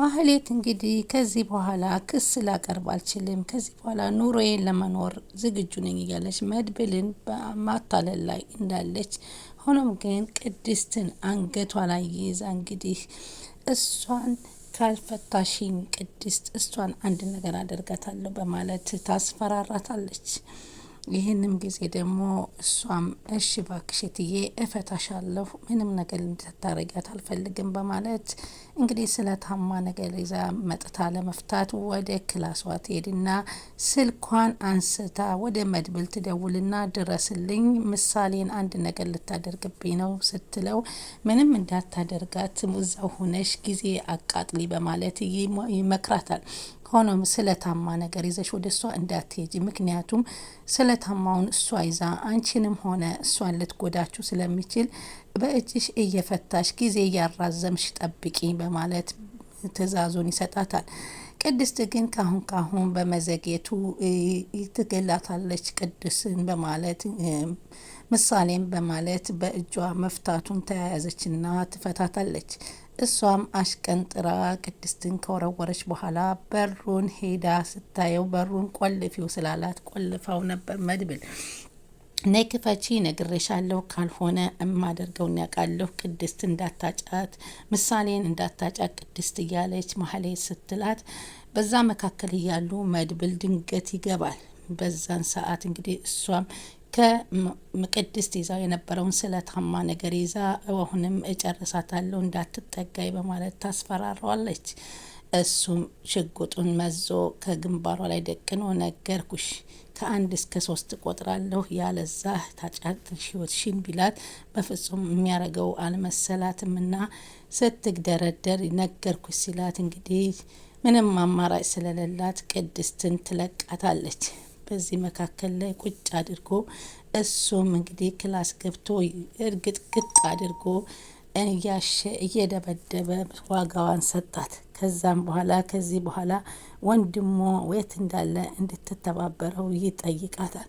ማህሌት እንግዲህ ከዚህ በኋላ ክስ ላቀርብ አልችልም፣ ከዚህ በኋላ ኑሮዬን ለመኖር ዝግጁ ነኝ እያለች መድብልን በማታለል ላይ እንዳለች፣ ሆኖም ግን ቅድስትን አንገቷ ላይ ይዛ እንግዲህ እሷን ካልፈታሽኝ ቅድስት እሷን አንድ ነገር አደርጋታለሁ በማለት ታስፈራራታለች። ይህንም ጊዜ ደግሞ እሷም እሺ እባክሽ እትዬ እፈታሻለሁ፣ ምንም ነገር እንድታረጊያት አልፈልግም በማለት እንግዲህ ስለታማ ነገር ይዛ መጥታ ለመፍታት ወደ ክላሷ ትሄድና ስልኳን አንስታ ወደ መድብል ትደውልና ድረስልኝ፣ ምሳሌን አንድ ነገር ልታደርግብኝ ነው ስትለው ምንም እንዳታደርጋት እዛው ሆነሽ ጊዜ አቃጥሊ በማለት ይመክራታል። ሆኖም ስለታማ ነገር ይዘሽ ወደ እሷ እንዳትሄጂ፣ ምክንያቱም ስለታማውን እሷ ይዛ አንቺንም ሆነ እሷን ልትጎዳችሁ ስለሚችል በእጅሽ እየፈታሽ ጊዜ እያራዘምሽ ጠብቂ በማለት ትዕዛዙን ይሰጣታል። ቅድስት ግን ካሁን በመዘጌቱ ትገላታለች ቅድስን በማለት ምሳሌም በማለት በእጇ መፍታቱን ተያያዘችና ትፈታታለች። እሷም አሽቀንጥራ ቅድስትን ከወረወረች በኋላ በሩን ሄዳ ስታየው በሩን ቆልፊው ስላላት ቆልፋው ነበር። መድብል ነይ ክፈቺ ነግሬሻለሁ፣ ካልሆነ እማደርገውን ያውቃለሁ፣ ቅድስት እንዳታጫት፣ ምሳሌን እንዳታጫት ቅድስት እያለች ማህሌት ስትላት፣ በዛ መካከል እያሉ መድብል ድንገት ይገባል። በዛን ሰዓት እንግዲህ እሷም ከቅድስት ይዛው የነበረውን ስለታማ ነገር ይዛ አሁንም እጨርሳታለሁ እንዳትጠጋይ በማለት ታስፈራራዋለች። እሱም ሽጉጡን መዞ ከግንባሯ ላይ ደቅኖ ነገርኩሽ ከ1 እስከ 3 ቆጥራለሁ ያለዛ ታጫትሽ ህይወትሽን ቢላት በፍጹም የሚያረገው አልመሰላትምና ስትግደረደር ነገርኩሽ ሲላት እንግዲህ ምንም አማራጭ ስለሌላት ቅድስትን ትለቃታለች። በዚህ መካከል ላይ ቁጭ አድርጎ እሱም እንግዲህ ክላስ ገብቶ እርግጥ ግጥ አድርጎ እያሸ እየደበደበ ዋጋዋን ሰጣት። ከዛም በኋላ ከዚህ በኋላ ወንድሞ የት እንዳለ እንድትተባበረው ይጠይቃታል።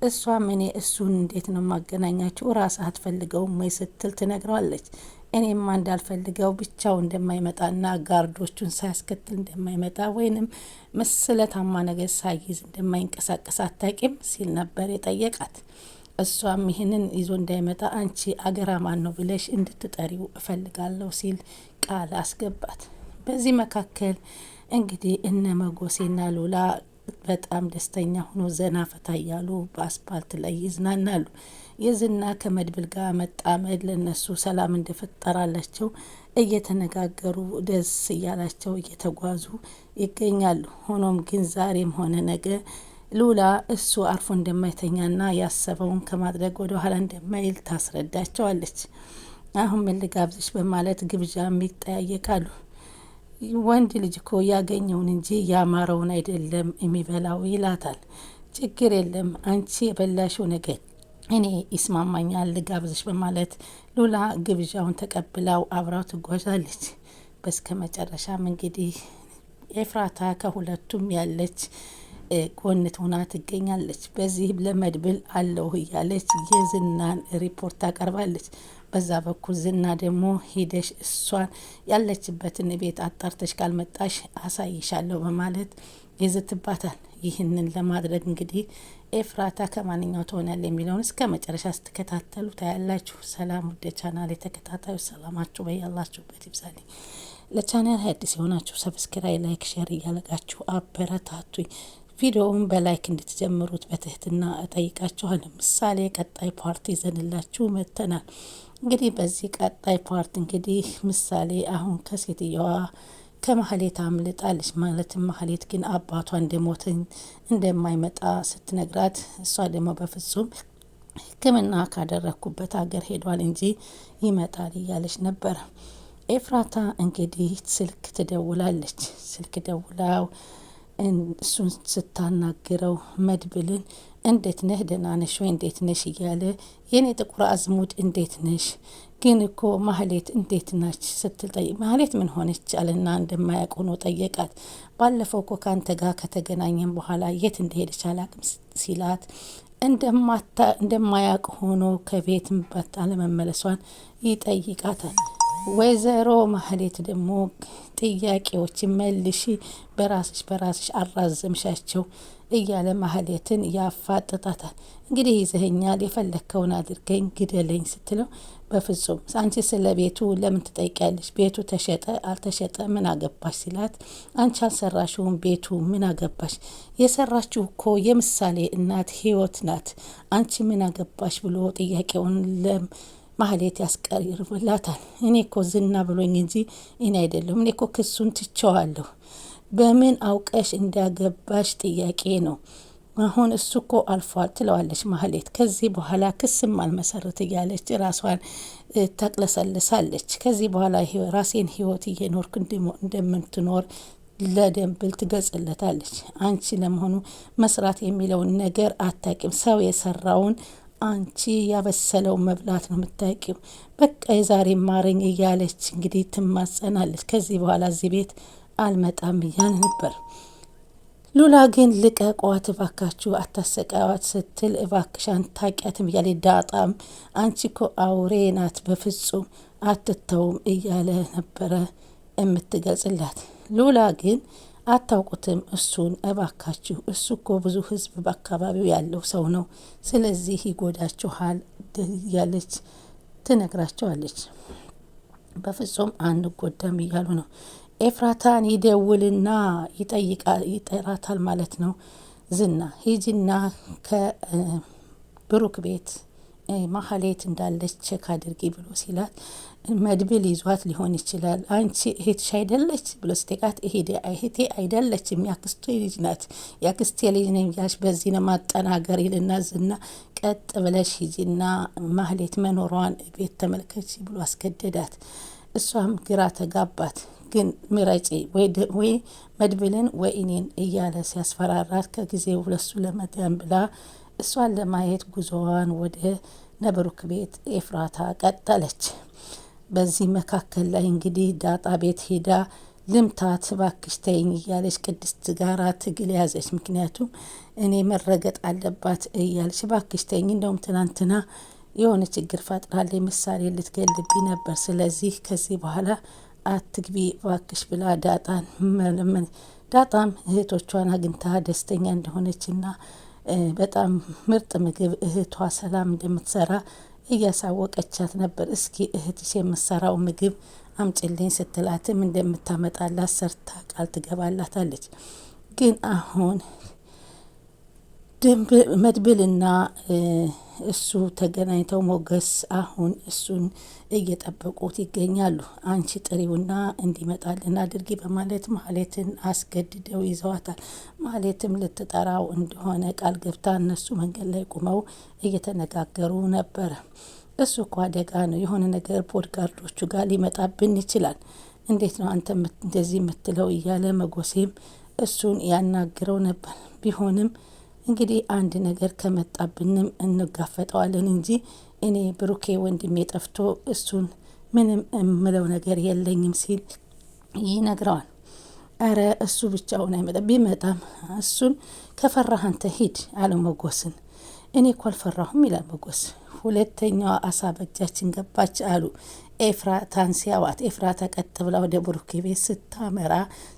እሷም እኔ እሱን እንዴት ነው ማገናኛቸው ራስ አትፈልገውም ወይ ስትል ትነግረዋለች። እኔማ እንዳልፈልገው ብቻው እንደማይመጣና ጋርዶቹን ሳያስከትል እንደማይመጣ ወይንም ስለታማ ነገር ሳይዝ እንደማይንቀሳቀስ አታቂም ሲል ነበር የጠየቃት። እሷም ይህንን ይዞ እንዳይመጣ አንቺ አገራማን ነው ብለሽ እንድትጠሪው እፈልጋለሁ ሲል ቃል አስገባት። በዚህ መካከል እንግዲህ እነ መጎሴና ሉላ በጣም ደስተኛ ሆኖ ዘና ፈታ እያሉ በአስፓልት ላይ ይዝናናሉ። የዝና ከመድብል ጋር መጣመድ ለነሱ ሰላም እንደፈጠራላቸው እየተነጋገሩ ደስ እያላቸው እየተጓዙ ይገኛሉ። ሆኖም ግን ዛሬም ሆነ ነገ ሉላ እሱ አርፎ እንደማይተኛና ያሰበውን ከማድረግ ወደ ኋላ እንደማይል ታስረዳቸዋለች። አሁን ምን ልጋብዝሽ በማለት ግብዣ ይጠያየቃሉ። ወንድ ልጅ እኮ ያገኘውን እንጂ ያማረውን አይደለም የሚበላው ይላታል። ችግር የለም አንቺ የበላሽው ነገር እኔ ይስማማኛል ልጋብዝሽ በማለት ሉላ ግብዣውን ተቀብላው አብራው ትጓዛለች። በስከ መጨረሻም እንግዲህ ኤፍራታ ከሁለቱም ያለች ጎን ሆና ትገኛለች። በዚህ ለመድብል አለው እያለች የዝናን ሪፖርት ታቀርባለች። በዛ በኩል ዝና ደግሞ ሂደሽ እሷን ያለችበትን ቤት አጣርተሽ ካልመጣሽ አሳይሻለሁ በማለት ይዝትባታል። ይህንን ለማድረግ እንግዲህ ኤፍራታ ከማንኛው ትሆናለች የሚለውን እስከ መጨረሻ ስትከታተሉ ታያላችሁ። ሰላም ወደ ቻናል የተከታታዩ ሰላማችሁ በያላችሁበት ይብዛልኝ። ለቻናል አዲስ የሆናችሁ ሰብስክራይብ፣ ላይክ፣ ሼር እያለጋችሁ አበረታቱኝ። ቪዲዮውን በላይክ እንድትጀምሩት በትህትና እጠይቃችኋለሁ። ምሳሌ ቀጣይ ፓርቲ ይዘንላችሁ መጥተናል። እንግዲህ በዚህ ቀጣይ ፓርት እንግዲህ ምሳሌ አሁን ከሴትየዋ ከማህሌት አምልጣለች። ማለትም ማህሌት ግን አባቷ እንደሞተ እንደማይመጣ ስትነግራት እሷ ደግሞ በፍጹም ሕክምና ካደረኩበት ሀገር ሄዷል እንጂ ይመጣል እያለች ነበር። ኤፍራታ እንግዲህ ስልክ ትደውላለች። ስልክ ደውላው እሱን ስታናግረው መድብልን እንዴት ነህ ደህና ነሽ ወይ እንዴት ነሽ እያለ የኔ ጥቁር አዝሙድ እንዴት ነሽ ግን እኮ ማህሌት እንዴት ናች ስትል ጠይቅ። ማህሌት ምን ሆነች አለና እንደማያውቅ ሆኖ ጠየቃት። ባለፈው እኮ ካንተ ጋር ከተገናኘን በኋላ የት እንደሄደች አላቅም ሲላት እንደማያውቅ ሆኖ ከቤትም ባታለመመለሷን ይጠይቃታል። ወይዘሮ ማህሌት ደግሞ ጥያቄዎች መልሺ፣ በራስሽ አራዘምሻቸው እያለ ማህሌትን ያፋጥጣታል። እንግዲህ ይዘኸኛል፣ የፈለግከውን አድርገኝ፣ ግደለኝ ስትለው በፍጹም አንቺ ስለ ቤቱ ለምን ትጠይቂያለሽ? ቤቱ ተሸጠ አልተሸጠ ምን አገባሽ ሲላት፣ አንቺ አልሰራሽውም ቤቱ ምን አገባሽ? የሰራችው እኮ የምሳሌ እናት ህይወት ናት፣ አንቺ ምን አገባሽ ብሎ ጥያቄውን ማህሌት ያስቀርብላታል። እኔ እኮ ዝና ብሎኝ እንጂ እኔ አይደለሁም፣ እኔ እኮ ክሱን ትቸዋለሁ። በምን አውቀሽ እንዳገባሽ ጥያቄ ነው። አሁን እሱ እኮ አልፏል ትለዋለች ማህሌት። ከዚህ በኋላ ክስም አልመሰረት እያለች ራሷን ታቅለሰልሳለች። ከዚህ በኋላ ራሴን ህይወት እየኖርኩ እንደምትኖር ለደንብል ትገልጽለታለች። አንቺ ለመሆኑ መስራት የሚለውን ነገር አታቂም፣ ሰው የሰራውን አንቺ ያበሰለው መብላት ነው የምታውቂው። በቃ የዛሬ ማረኝ እያለች እንግዲህ ትማጸናለች። ከዚህ በኋላ እዚህ ቤት አልመጣም እያለ ነበር። ሉላ ግን ልቀቋት እባካችሁ አታሰቃዋት ስትል እባክሻን ታቂያትም እያለ ዳጣም አንቺ ኮ አውሬ ናት በፍጹም አትተውም እያለ ነበረ የምትገልጽላት። ሉላ ግን አታውቁትም እሱን እባካችሁ፣ እሱ እኮ ብዙ ህዝብ በአካባቢው ያለው ሰው ነው፣ ስለዚህ ይጎዳችኋል እያለች ትነግራቸዋለች። በፍጹም አንጎዳም እያሉ ነው። ኤፍራታን ይደውልና ይጠራታል ማለት ነው። ዝና ሂጂና ከብሩክ ቤት ማህሌት እንዳለች ቼክ አድርጊ ብሎ ሲላት፣ መድብል ይዟት ሊሆን ይችላል፣ አንቺ እህትሽ አይደለች ብሎ ስቴቃት፣ እህቴ አይደለችም ያክስቴ ልጅ ናት፣ ያክስቴ ልጅ ነኝ ያልሽ በዚህ ነው ማጠናገር ይልና ዝና ቀጥ ብለሽ ሂጂና ማህሌት መኖሯን ቤት ተመልከች ብሎ አስገደዳት። እሷም ግራ ተጋባት። ግን ምረጪ ወይ መድብልን ወይ እኔን እያለ ሲያስፈራራት ከጊዜው ለሱ ለመዳን ብላ እሷን ለማየት ጉዞዋን ወደ ነብሩክ ቤት ኤፍራታ ቀጠለች። በዚህ መካከል ላይ እንግዲህ ዳጣ ቤት ሄዳ ልምታት እባክሽ ተይኝ እያለች ቅድስት ጋራ ትግል ያዘች። ምክንያቱም እኔ መረገጥ አለባት እያለች እባክሽ ተይኝ፣ እንደውም ትናንትና የሆነ ችግር ፈጥራለች፣ ምሳሌ ልትገልብኝ ነበር፣ ስለዚህ ከዚህ በኋላ አትግቢ እባክሽ ብላ ዳጣን መለመን። ዳጣም እህቶቿን አግኝታ ደስተኛ እንደሆነችና በጣም ምርጥ ምግብ እህቷ ሰላም እንደምትሰራ እያሳወቀቻት ነበር። እስኪ እህትሽ የምትሰራው ምግብ አምጭልኝ ስትላትም እንደምታመጣላት ሰርታ ቃል ትገባላታለች። ግን አሁን መድብልና እሱ ተገናኝተው ሞገስ አሁን እሱን እየጠበቁት ይገኛሉ። አንቺ ጥሪውና እንዲመጣልን አድርጊ በማለት ማህሌትን አስገድደው ይዘዋታል። ማህሌትም ልትጠራው እንደሆነ ቃል ገብታ እነሱ መንገድ ላይ ቁመው እየተነጋገሩ ነበረ። እሱ እኮ አደጋ ነው፣ የሆነ ነገር ፖድጋርዶቹ ጋር ሊመጣብን ይችላል፣ እንዴት ነው አንተ እንደዚህ የምትለው እያለ መጎሴም እሱን ያናግረው ነበር። ቢሆንም እንግዲህ አንድ ነገር ከመጣብንም እንጋፈጠዋለን እንጂ እኔ ብሩኬ ወንድሜ ጠፍቶ እሱን ምንም እምለው ነገር የለኝም ሲል ይነግረዋል። አረ እሱ ብቻውን አይመጣም፣ ቢመጣም እሱን ከፈራህ አንተ ሂድ አለው መጎስን። እኔ እኮ አልፈራሁም ይላል መጎስ። ሁለተኛዋ አሳ በእጃችን ገባች አሉ ኤፍራታን ሲያዋት። ኤፍራታ ቀጥ ብላ ወደ ብሩኬ ቤት ስታመራ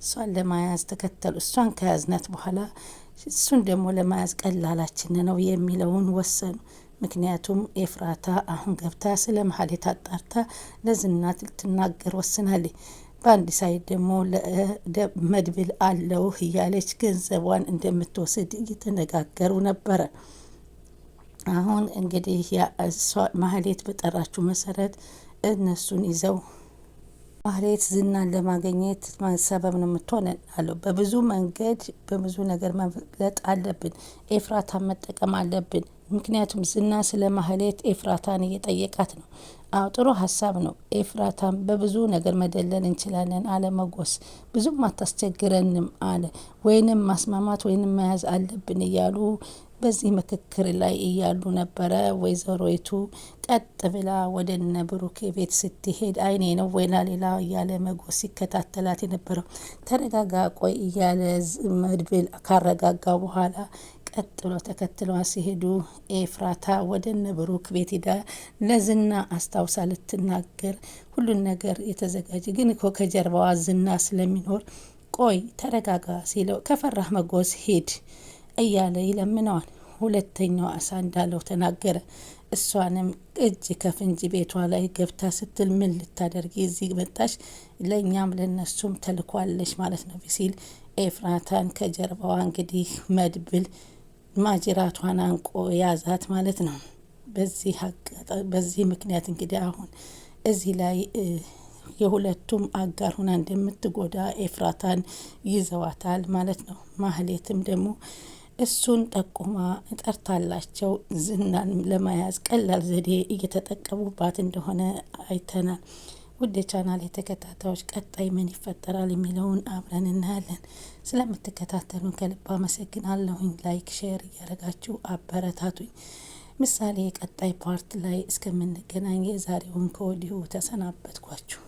እሷን ለማያዝ ተከተሉ። እሷን ከያዝነት በኋላ እሱን ደግሞ ለመያዝ ቀላላችን ነው የሚለውን ወሰኑ። ምክንያቱም ኤፍራታ አሁን ገብታ ስለ ማህሌት አጣርታ ለዝናት ልትናገር ወስናለች። በአንድ ሳይድ ደግሞ መድብል አለው እያለች ገንዘቧን እንደምትወስድ እየተነጋገሩ ነበረ። አሁን እንግዲህ ማህሌት በጠራችው መሰረት እነሱን ይዘው ማህሌት ዝናን ለማግኘት ሰበብ ነው የምትሆነን አለው። በብዙ መንገድ በብዙ ነገር መግለጥ አለብን፣ ኤፍራታን መጠቀም አለብን። ምክንያቱም ዝና ስለ ማህሌት ኤፍራታን እየጠየቃት ነው። አዎ ጥሩ ሀሳብ ነው። ኤፍራታን በብዙ ነገር መደለል እንችላለን አለ መጎስ። ብዙም አታስቸግረንም አለ። ወይንም ማስማማት ወይንም መያዝ አለብን እያሉ በዚህ ምክክር ላይ እያሉ ነበረ። ወይዘሮይቱ ቀጥ ብላ ወደ እነ ብሩኬ ቤት ስትሄድ አይኔ ነው ወይላ ሌላ እያለ መጎስ ሲከታተላት የነበረው። ተረጋጋ ቆይ እያለ መድብል ካረጋጋ በኋላ ቀጥ ብለው ተከትለዋ ሲሄዱ ኤፍራታ ወደ እነ ብሩክ ቤት ሄዳ ለዝና አስታውሳ ልትናገር ሁሉን ነገር የተዘጋጀ ግን እኮ ከጀርባዋ ዝና ስለሚኖር ቆይ ተረጋጋ ሲለው ከፈራህ መጎስ ሄድ እያለ ይለምነዋል። ሁለተኛው አሳ እንዳለው ተናገረ። እሷንም እጅ ከፍንጅ ቤቷ ላይ ገብታ ስትል ምን ልታደርጊ እዚህ መጣሽ? ለእኛም ለነሱም ተልኳለሽ ማለት ነው ሲል ኤፍራታን ከጀርባዋ እንግዲህ መድብል ማጅራቷን አንቆ ያዛት ማለት ነው። በዚህ ምክንያት እንግዲህ አሁን እዚህ ላይ የሁለቱም አጋር ሆና እንደምትጎዳ ኤፍራታን ይዘዋታል ማለት ነው። ማህሌትም ደግሞ እሱን ጠቁማ ጠርታላቸው ዝናን ለመያዝ ቀላል ዘዴ እየተጠቀሙባት እንደሆነ አይተናል። ውድ የቻናል የተከታታዮች ቀጣይ ምን ይፈጠራል የሚለውን አብረን እናያለን። ስለምትከታተሉን ከልብ አመሰግናለሁኝ። ላይክ ሼር እያደረጋችሁ አበረታቱኝ። ምሳሌ ቀጣይ ፓርት ላይ እስከምንገናኝ የዛሬውን ከወዲሁ ተሰናበትኳችሁ።